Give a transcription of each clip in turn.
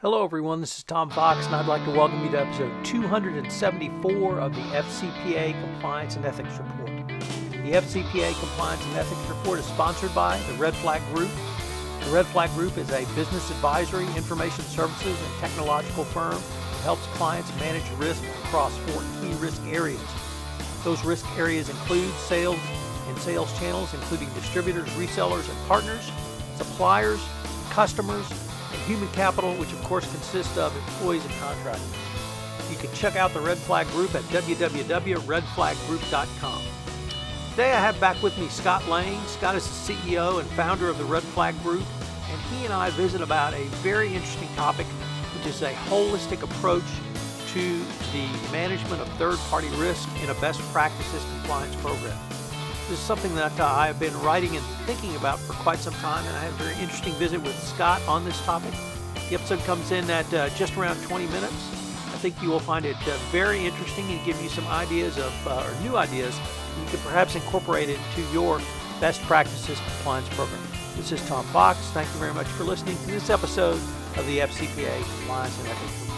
Hello everyone, this is Tom Fox and I'd like to welcome you to episode 274 of the FCPA Compliance and Ethics Report. The FCPA Compliance and Ethics Report is sponsored by the Red Flag Group. The Red Flag Group is a business advisory, information services, and technological firm that helps clients manage risk across 4 key risk areas. Those risk areas include sales and sales channels, including distributors, resellers, and partners, suppliers, customers, and human capital, which of course consists of employees and contractors. You can check out the Red Flag Group at www.redflaggroup.com. Today I have back with me Scott Lane. Scott is the CEO and founder of the Red Flag Group, and he and I visit about a very interesting topic, which is a holistic approach to the management of third-party risk in a best practices compliance program. This is something that I have been writing and thinking about for quite some time, and I had a very interesting visit with Scott on this topic. The episode comes in at just around 20 minutes. I think you will find it very interesting and give you some ideas or new ideas you could perhaps incorporate into your best practices compliance program. This is Tom Fox. Thank you very much for listening to this episode of the FCPA Compliance and Ethics Report.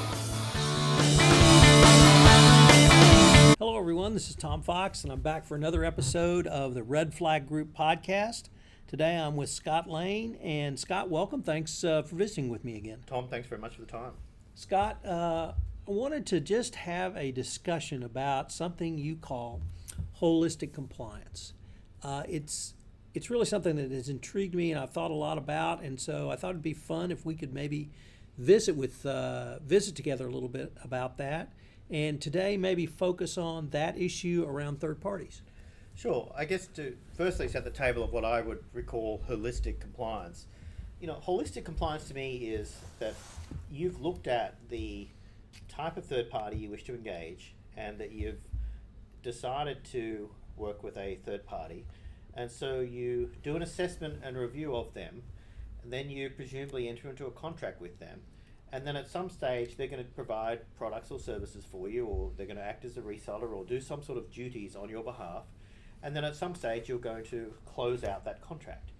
Hello everyone, this is Tom Fox and I'm back for another episode of the Red Flag Group podcast. Today I'm with Scott Lane, and Scott, welcome. Thanks for visiting with me again. Tom, thanks very much for the time. Scott, I wanted to just have a discussion about something you call holistic compliance. It's really something that has intrigued me and I've thought a lot about, and so I thought it'd be fun if we could maybe visit together a little bit about that. And today maybe focus on that issue around third parties. Sure. I guess to firstly set the table of what I would recall holistic compliance. Holistic compliance to me is that you've looked at the type of third party you wish to engage and that you've decided to work with a third party. And so you do an assessment and review of them, and then you presumably enter into a contract with them. And then at some stage, they're going to provide products or services for you, or they're going to act as a reseller or do some sort of duties on your behalf. And then at some stage, you're going to close out that contract.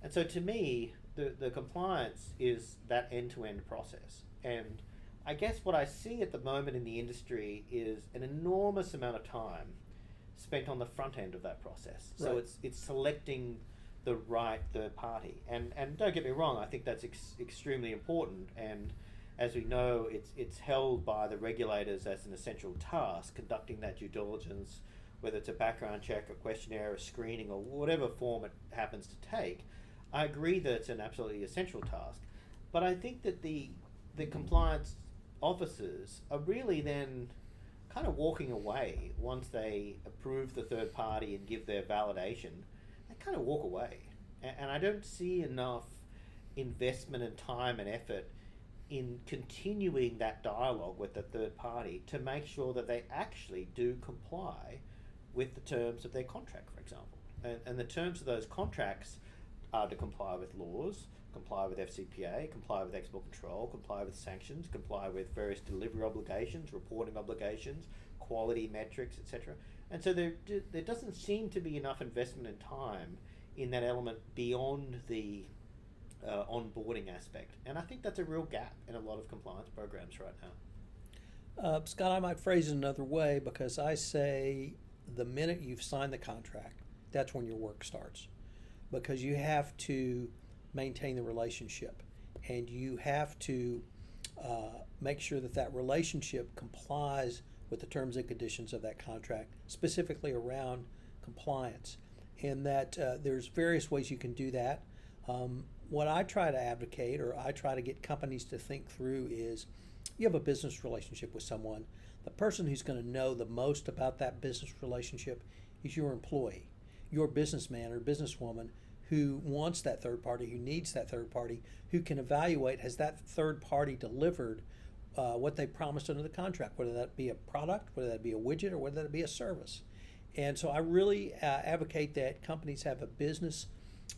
And so to me, the compliance is that end-to-end process. And I guess what I see at the moment in the industry is an enormous amount of time spent on the front end of that process. So Right. it's selecting the right third party. And don't get me wrong, I think that's extremely important. And as we know, it's held by the regulators as an essential task, conducting that due diligence, whether it's a background check, a questionnaire, a screening, or whatever form it happens to take. I agree that it's an absolutely essential task, but I think that the compliance officers are really then kind of walking away once they approve the third party and give their validation. They kind of walk away, and I don't see enough investment and time and effort in continuing that dialogue with the third party to make sure that they actually do comply with the terms of their contract, for example. And the terms of those contracts are to comply with laws, comply with FCPA, comply with export control, comply with sanctions, comply with various delivery obligations, reporting obligations, quality metrics, etc. And so there doesn't seem to be enough investment and time in that element beyond the onboarding aspect. And I think that's a real gap in a lot of compliance programs right now. Scott, I might phrase it another way, because I say the minute you've signed the contract, that's when your work starts. Because you have to maintain the relationship, and you have to make sure that that relationship complies with the terms and conditions of that contract, specifically around compliance. And that there's various ways you can do that. What I try to advocate, or I try to get companies to think through, is you have a business relationship with someone. The person who's going to know the most about that business relationship is your employee, your businessman or businesswoman who wants that third party, who needs that third party, who can evaluate, has that third party delivered what they promised under the contract, whether that be a product, whether that be a widget, or whether that be a service. And so I really advocate that companies have a business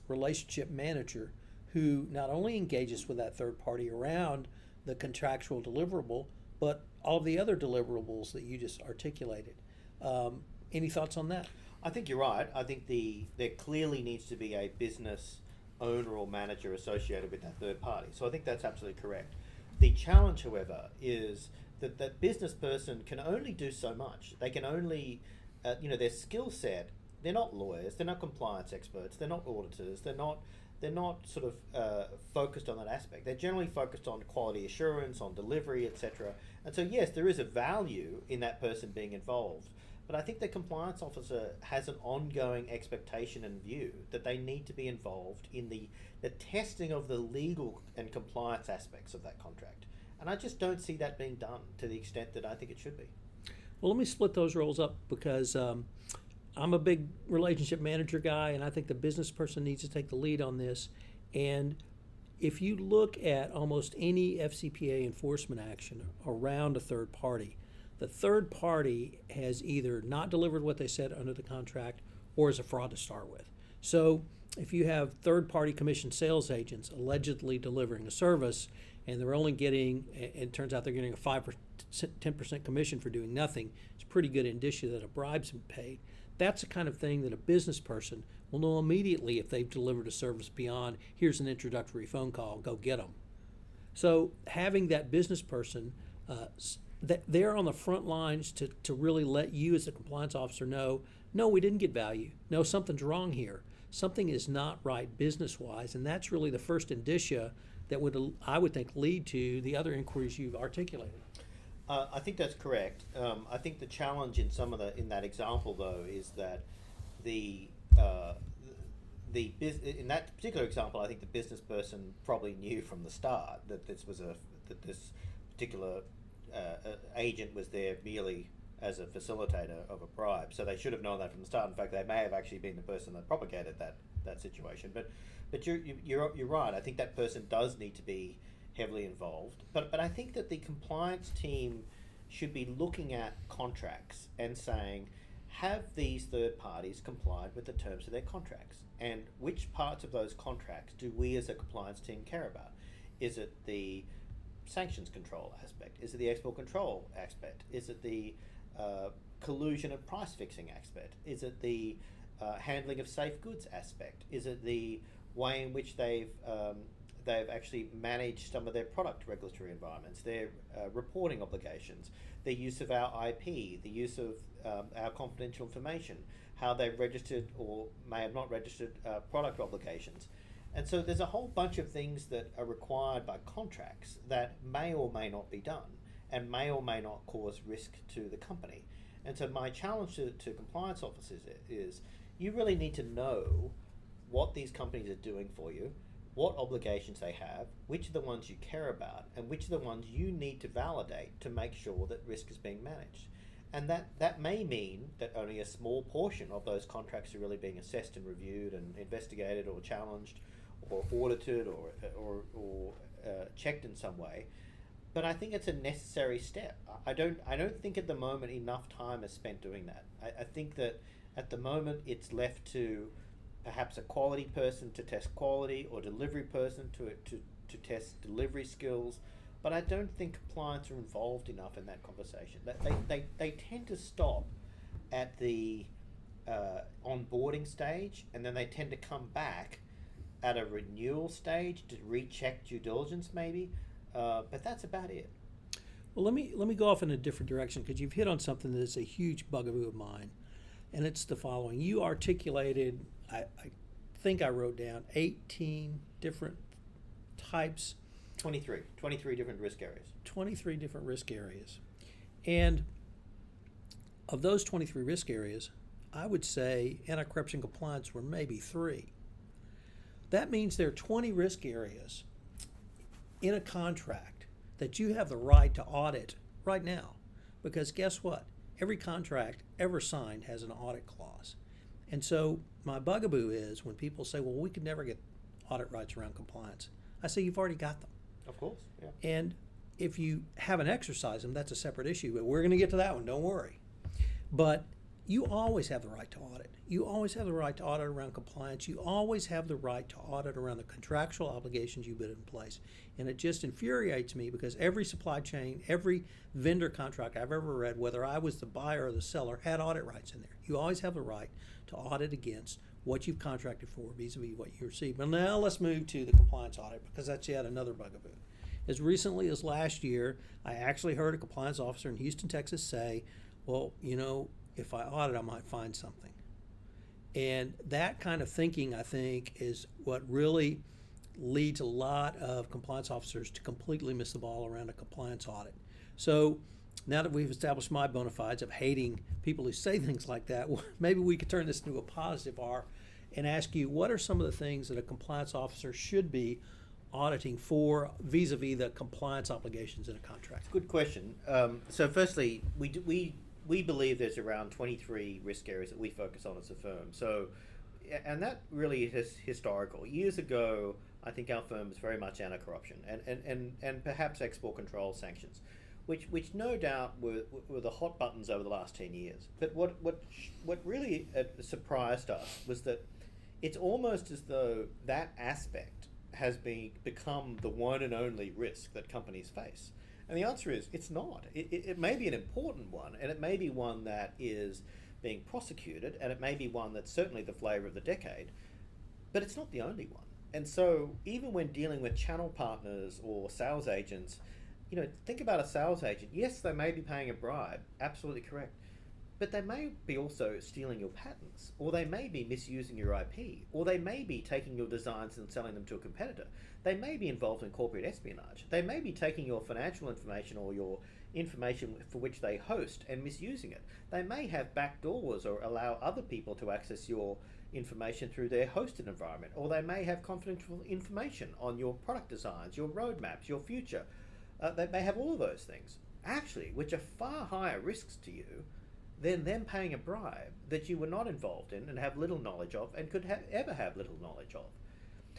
relationship manager who not only engages with that third party around the contractual deliverable, but all of the other deliverables that you just articulated. Any thoughts on that? I think you're right. I think there clearly needs to be a business owner or manager associated with that third party. So I think that's absolutely correct. The challenge, however, is that that business person can only do so much. They can only, their skill set. They're not lawyers. They're not compliance experts. They're not auditors. They're not sort of focused on that aspect. They're generally focused on quality assurance, on delivery, etc. And so, yes, there is a value in that person being involved. But I think the compliance officer has an ongoing expectation and view that they need to be involved in the testing of the legal and compliance aspects of that contract. And I just don't see that being done to the extent that I think it should be. Well, let me split those roles up because I'm a big relationship manager guy, and I think the business person needs to take the lead on this. And if you look at almost any FCPA enforcement action around a third party, the third party has either not delivered what they said under the contract or is a fraud to start with. So if you have third-party commissioned sales agents allegedly delivering a service and they're only getting, it turns out they're getting a 5%, 10% commission for doing nothing, it's pretty good indicia that a bribe's been paid. That's the kind of thing that a business person will know immediately if they've delivered a service beyond, here's an introductory phone call, go get them. So having that business person, that they're on the front lines to really let you as a compliance officer know, no, we didn't get value. No, something's wrong here. Something is not right business-wise, and that's really the first indicia that would, I would think, lead to the other inquiries you've articulated. I think that's correct. I think the challenge in that example though is that in that particular example, I think the business person probably knew from the start that this particular agent was there merely as a facilitator of a bribe. So they should have known that from the start. In fact, they may have actually been the person that propagated that situation. But you're right. I think that person does need to be heavily involved. But I think that the compliance team should be looking at contracts and saying, have these third parties complied with the terms of their contracts? And which parts of those contracts do we as a compliance team care about? Is it the sanctions control aspect? Is it the export control aspect? Is it the collusion and price fixing aspect? Is it the handling of safe goods aspect? Is it the way in which they've actually managed some of their product regulatory environments, their reporting obligations, their use of our IP, the use of our confidential information, how they've registered or may have not registered product obligations? And so there's a whole bunch of things that are required by contracts that may or may not be done and may or may not cause risk to the company. And so my challenge to compliance officers is you really need to know what these companies are doing for you, what obligations they have, which are the ones you care about, and which are the ones you need to validate to make sure that risk is being managed. And that may mean that only a small portion of those contracts are really being assessed and reviewed and investigated or challenged or audited or checked in some way. But I think it's a necessary step. I don't think at the moment enough time is spent doing that. I think that at the moment it's left to perhaps a quality person to test quality or delivery person to test delivery skills. But I don't think compliance are involved enough in that conversation. They tend to stop at the onboarding stage, and then they tend to come back at a renewal stage to recheck due diligence maybe, but that's about it. Well, let me go off in a different direction because you've hit on something that is a huge bugaboo of mine, and it's the following. You articulated, I think I wrote down 18 different types. 23 different risk areas. 23 different risk areas. And of those 23 risk areas, I would say anti-corruption compliance were maybe 3. That means there are 20 risk areas in a contract that you have the right to audit right now. Because guess what? Every contract ever signed has an audit clause. And so my bugaboo is when people say, well, we could never get audit rights around compliance. I say, you've already got them. Of course, yeah. And if you haven't exercised them, that's a separate issue, but we're going to get to that one, don't worry. But you always have the right to audit. You always have the right to audit around compliance. You always have the right to audit around the contractual obligations you put in place. And it just infuriates me because every supply chain, every vendor contract I've ever read, whether I was the buyer or the seller, had audit rights in there. You always have the right to audit against what you've contracted for vis-a-vis what you receive. But now let's move to the compliance audit because that's yet another bugaboo. As recently as last year, I actually heard a compliance officer in Houston, Texas say, well, if I audit, I might find something. And that kind of thinking, I think, is what really leads a lot of compliance officers to completely miss the ball around a compliance audit. So now that we've established my bona fides of hating people who say things like that, maybe we could turn this into a positive R and ask you, what are some of the things that a compliance officer should be auditing for vis-a-vis the compliance obligations in a contract? Good question. So firstly, we believe there's around 23 risk areas that we focus on as a firm. So, and that really is historical. Years ago, I think our firm was very much anti-corruption and perhaps export control sanctions, which no doubt were the hot buttons over the last 10 years. But what really surprised us was that it's almost as though that aspect has become the one and only risk that companies face. And the answer is, it's not. It may be an important one, and it may be one that is being prosecuted, and it may be one that's certainly the flavor of the decade, but it's not the only one. And so even when dealing with channel partners or sales agents, think about a sales agent. Yes, they may be paying a bribe, absolutely correct, but they may be also stealing your patents, or they may be misusing your IP, or they may be taking your designs and selling them to a competitor. They may be involved in corporate espionage. They may be taking your financial information or your information for which they host and misusing it. They may have backdoors or allow other people to access your information through their hosted environment, or they may have confidential information on your product designs, your roadmaps, your future. They may have all of those things, actually, which are far higher risks to you than them paying a bribe that you were not involved in and have little knowledge of and could ever have little knowledge of.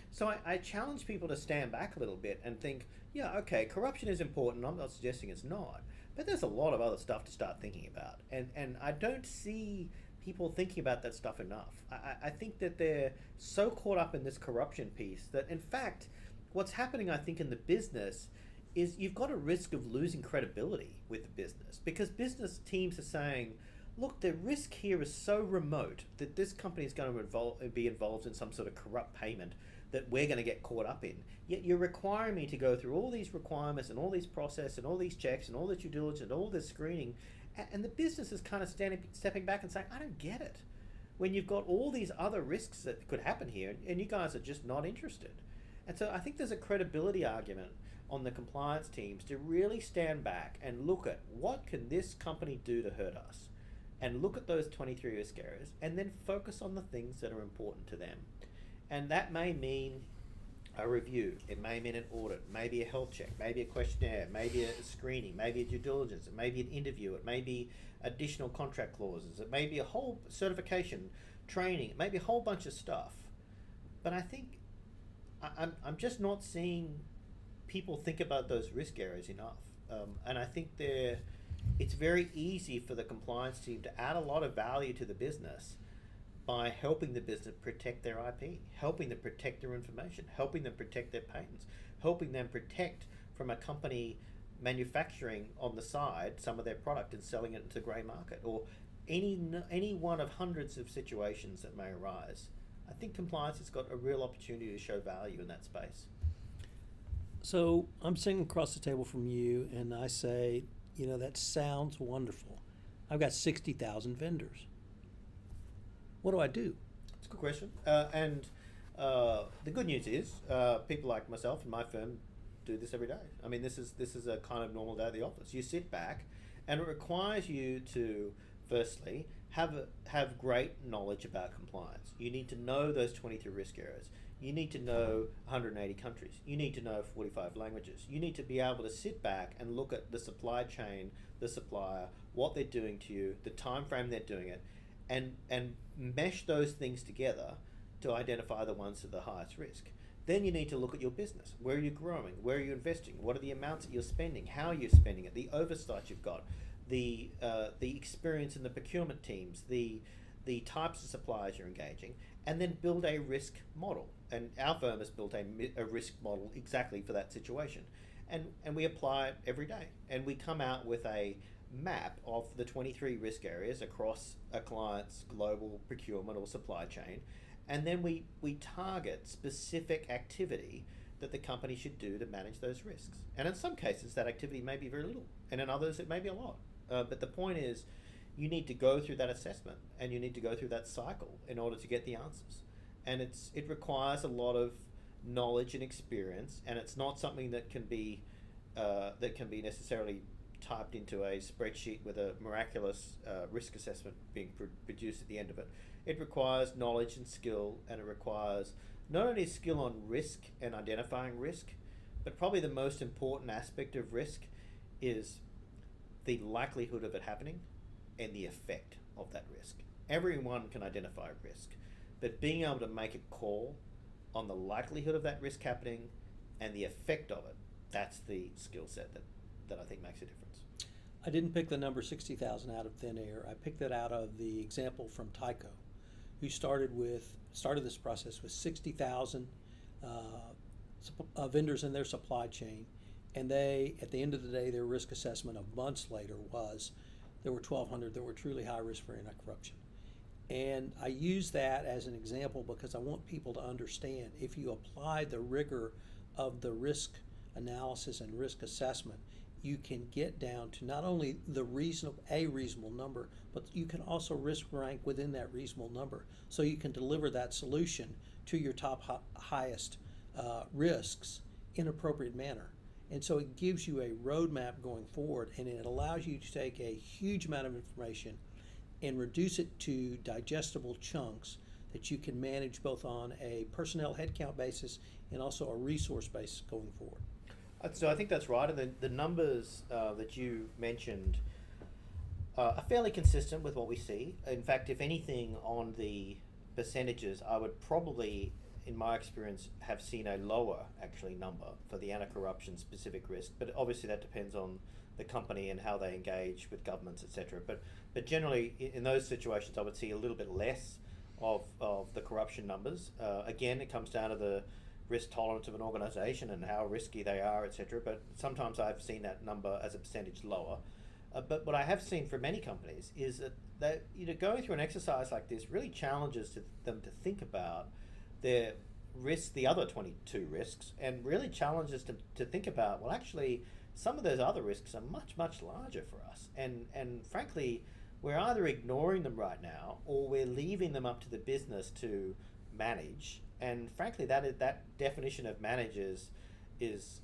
So I challenge people to stand back a little bit and think, yeah, okay, corruption is important. I'm not suggesting it's not, but there's a lot of other stuff to start thinking about. And I don't see people thinking about that stuff enough. I think that they're so caught up in this corruption piece that, in fact, what's happening, I think, in the business is you've got a risk of losing credibility with the business, because business teams are saying, look, the risk here is so remote that this company is going to be involved in some sort of corrupt payment that we're going to get caught up in. Yet you're requiring me to go through all these requirements and all these process and all these checks and all this due diligence and all this screening, and the business is kind of stepping back and saying, I don't get it. When you've got all these other risks that could happen here, and you guys are just not interested. And so I think there's a credibility argument on the compliance teams to really stand back and look at what can this company do to hurt us, and look at those 23 risk areas, and then focus on the things that are important to them. And that may mean a review, it may mean an audit, maybe a health check, maybe a questionnaire, maybe a screening, maybe a due diligence, it may be an interview, it may be additional contract clauses, it may be a whole certification, training, it may be a whole bunch of stuff. But I think I'm just not seeing people think about those risk areas enough. And I think it's very easy for the compliance team to add a lot of value to the business by helping the business protect their IP, helping them protect their information, helping them protect their patents, helping them protect from a company manufacturing on the side some of their product and selling it into the grey market, or any one of hundreds of situations that may arise. I think compliance has got a real opportunity to show value in that space. So I'm sitting across the table from you and I say, that sounds wonderful. I've got 60,000 vendors. What do I do? It's a good question. And the good news is people like myself and my firm do this every day. I mean, this is a kind of normal day at the office. You sit back, and it requires you to, firstly, have great knowledge about compliance. You need to know those 23 risk areas. You need to know 180 countries. You need to know 45 languages. You need to be able to sit back and look at the supply chain, the supplier, what they're doing to you, the time frame they're doing it, and mesh those things together to identify the ones that are the highest risk. Then you need to look at your business. Where are you growing? Where are you investing? What are the amounts that you're spending? How are you spending it? The oversight you've got, the experience in the procurement teams, the types of suppliers you're engaging, and then build a risk model. And our firm has built a risk model exactly for that situation. And we apply it every day. And we come out with a map of the 23 risk areas across a client's global procurement or supply chain. And then we target specific activity that the company should do to manage those risks. And in some cases, that activity may be very little, and in others, it may be a lot. But the point is, you need to go through that assessment, and you need to go through that cycle in order to get the answers. And it requires a lot of knowledge and experience, and it's not something that can be necessarily typed into a spreadsheet with a miraculous risk assessment being produced at the end of it. It requires knowledge and skill, and it requires not only skill on risk and identifying risk, but probably the most important aspect of risk is the likelihood of it happening and the effect of that risk. Everyone can identify risk, but being able to make a call on the likelihood of that risk happening and the effect of it, that's the skill set that I think makes a difference. I didn't pick the number 60,000 out of thin air. I picked it out of the example from Tyco, who started this process with 60,000 vendors in their supply chain, and they, at the end of the day, their risk assessment of months later was there were 1,200 that were truly high risk for anti-corruption. And I use that as an example because I want people to understand if you apply the rigor of the risk analysis and risk assessment, you can get down to not only a reasonable number, but you can also risk rank within that reasonable number, so you can deliver that solution to your top highest risks in appropriate manner. And so it gives you a roadmap going forward, and it allows you to take a huge amount of information and reduce it to digestible chunks that you can manage both on a personnel headcount basis and also a resource basis going forward. So I think that's right, and the numbers that you mentioned are fairly consistent with what we see. In fact, if anything, on the percentages, I would probably, in my experience, have seen a lower actually number for the anti-corruption specific risk, but obviously that depends on the company and how they engage with governments, etc. But generally, in those situations, I would see a little bit less of the corruption numbers. Again, it comes down to the risk tolerance of an organization and how risky they are, etc. But sometimes I've seen that number as a percentage lower. But what I have seen for many companies is that going through an exercise like this really challenges them to think about their risks, the other 22 risks, and really challenges to think about, well, actually, some of those other risks are much, much larger for us. And frankly, we're either ignoring them right now or we're leaving them up to the business to manage. And frankly, that definition of managers is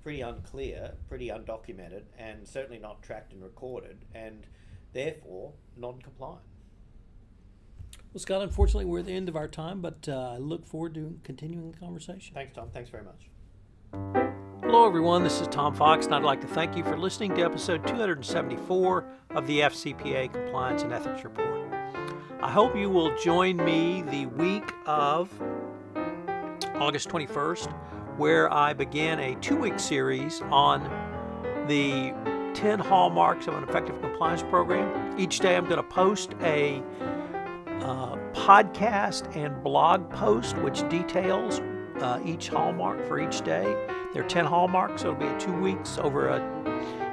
pretty unclear, pretty undocumented, and certainly not tracked and recorded, and therefore non-compliant. Well, Scott, unfortunately, we're at the end of our time, but I look forward to continuing the conversation. Thanks, Tom. Thanks very much. Hello, everyone. This is Tom Fox, and I'd like to thank you for listening to episode 274 of the FCPA Compliance and Ethics Report. I hope you will join me the week of August 21st, where I began a 2-week series on the 10 hallmarks of an effective compliance program. Each day I'm going to post a podcast and blog post which details each hallmark for each day. There are 10 hallmarks, so it'll be 2 weeks over a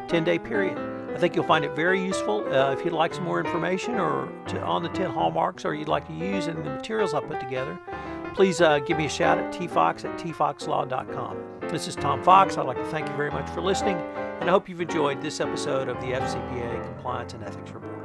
10-day period. I think you'll find it very useful. If you'd like some more information on the 10 hallmarks, or you'd like to use any of the materials I put together, please give me a shout at tfox@tfoxlaw.com. This is Tom Fox. I'd like to thank you very much for listening, and I hope you've enjoyed this episode of the FCPA Compliance and Ethics Report.